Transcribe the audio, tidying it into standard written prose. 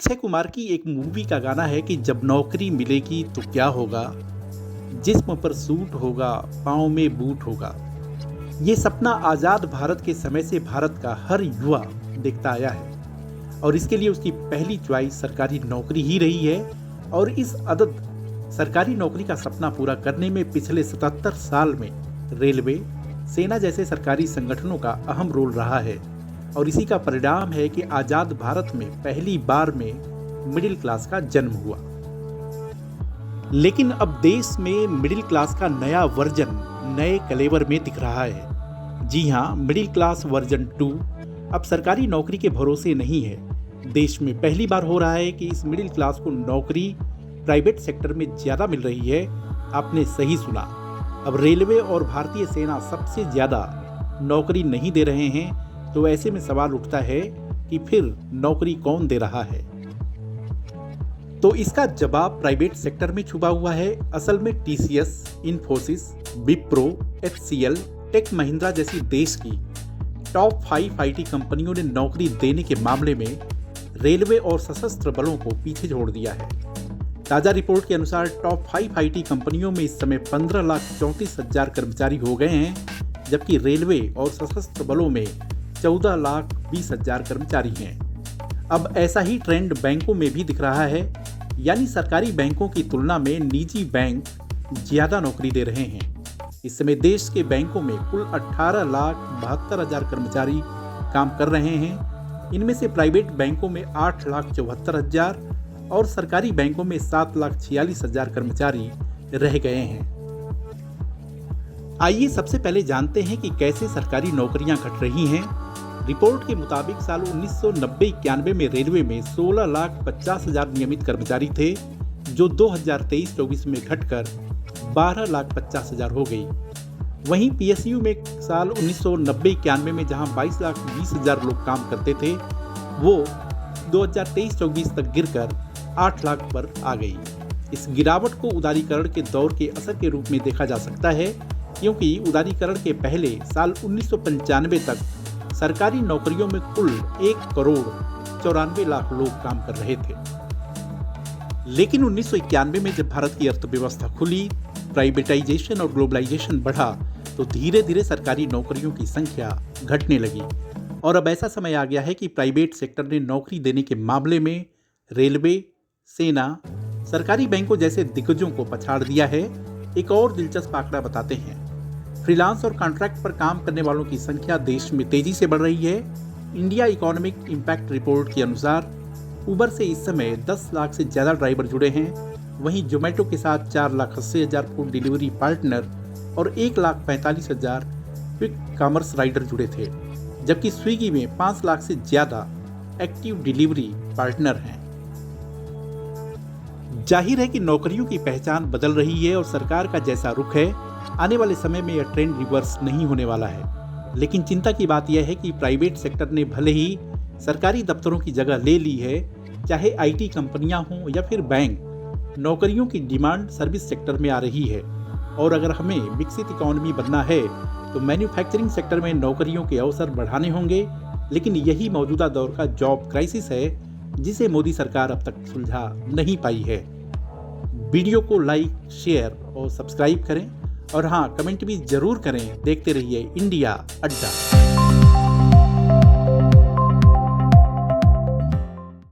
अक्षय कुमार की एक मूवी का गाना है कि जब नौकरी मिलेगी तो क्या होगा, जिस्म पर सूट होगा, पाँव में बूट होगा। ये सपना आज़ाद भारत के समय से भारत का हर युवा देखता आया है और इसके लिए उसकी पहली चॉइस सरकारी नौकरी ही रही है। और इस अदद सरकारी नौकरी का सपना पूरा करने में पिछले 77 साल में रेलवे, सेना जैसे सरकारी संगठनों का अहम रोल रहा है और इसी का परिणाम है कि आज़ाद भारत में पहली बार में मिडिल क्लास का जन्म हुआ। लेकिन अब देश में मिडिल क्लास का नया वर्जन नए कलेवर में दिख रहा है। जी हाँ, मिडिल क्लास वर्जन 2 अब सरकारी नौकरी के भरोसे नहीं है। देश में पहली बार हो रहा है कि इस मिडिल क्लास को नौकरी प्राइवेट सेक्टर में ज़्यादा मिल रही है। आपने सही सुना, अब रेलवे और भारतीय सेना सबसे ज़्यादा नौकरी नहीं दे रहे हैं। तो ऐसे में सवाल उठता है कि फिर नौकरी कौन दे रहा है? तो इसका जवाब प्राइवेट सेक्टर में छुपा हुआ है। असल में टीसीएस, इन्फोसिस, विप्रो, एचसीएल, टेक महिंद्रा जैसी देश की टॉप 5 आईटी कंपनियों ने नौकरी देने के मामले में रेलवे और सशस्त्र बलों को पीछे छोड़ दिया है। ताज़ा रिपोर्ट के अनुसार टॉप 5 आईटी कंपनियों में इस समय 15,34,000 कर्मचारी हो गए हैं, जबकि रेलवे और सशस्त्र बलों में 14,20,000 कर्मचारी हैं। अब ऐसा ही ट्रेंड बैंकों में भी दिख रहा है, यानी सरकारी बैंकों की तुलना में निजी बैंक ज़्यादा नौकरी दे रहे हैं। इस समय देश के बैंकों में कुल 18,72,000 कर्मचारी काम कर रहे हैं। इनमें से प्राइवेट बैंकों में 8,74,000 और सरकारी बैंकों में 7,46,000 कर्मचारी रह गए हैं। आइए सबसे पहले जानते हैं कि कैसे सरकारी नौकरियां घट रही हैं। रिपोर्ट के मुताबिक साल 1990-91 में रेलवे में 16,50,000 नियमित कर्मचारी थे, जो 2023-24 में घटकर 12,50,000 हो गई। वहीं पीएसयू में साल 1990-91 में जहां 22,20,000 लोग काम करते थे, वो 2023-24 तक गिरकर 8 लाख पर आ गई। इस गिरावट को उदारीकरण के दौर के असर के रूप में देखा जा सकता है, क्योंकि उदारीकरण के पहले साल 1995 तक सरकारी नौकरियों में कुल 1,94,00,000 लोग काम कर रहे थे। लेकिन 1991 में जब भारत की अर्थव्यवस्था खुली, प्राइवेटाइजेशन और ग्लोबलाइजेशन बढ़ा, तो धीरे धीरे सरकारी नौकरियों की संख्या घटने लगी। और अब ऐसा समय आ गया है कि प्राइवेट सेक्टर ने नौकरी देने के मामले में रेलवे, सेना, सरकारी बैंकों जैसे दिग्गजों को पछाड़ दिया है। एक और दिलचस्प आंकड़ा बताते हैं। फ्रीलांस और कॉन्ट्रैक्ट पर काम करने वालों की संख्या देश में तेजी से बढ़ रही है। इंडिया इकोनॉमिक इम्पैक्ट रिपोर्ट के अनुसार उबर से इस समय 10 लाख से ज़्यादा ड्राइवर जुड़े हैं। वहीं जोमेटो के साथ 4,80,000 फूड डिलीवरी पार्टनर और 1,45,000 क्विक कॉमर्स राइडर जुड़े थे, जबकि स्विगी में 5 लाख से ज़्यादा एक्टिव डिलीवरी पार्टनर हैं। जाहिर है कि नौकरियों की पहचान बदल रही है और सरकार का जैसा रुख है, आने वाले समय में यह ट्रेंड रिवर्स नहीं होने वाला है। लेकिन चिंता की बात यह है कि प्राइवेट सेक्टर ने भले ही सरकारी दफ्तरों की जगह ले ली है, चाहे आईटी कंपनियां हों या फिर बैंक, नौकरियों की डिमांड सर्विस सेक्टर में आ रही है। और अगर हमें विकसित इकोनॉमी बनना है तो मैन्युफैक्चरिंग सेक्टर में नौकरियों के अवसर बढ़ाने होंगे। लेकिन यही मौजूदा दौर का जॉब क्राइसिस है, जिसे मोदी सरकार अब तक सुलझा नहीं पाई है। वीडियो को लाइक, शेयर और सब्सक्राइब करें और हाँ, कमेंट भी जरूर करें। देखते रहिए इंडिया अड्डा।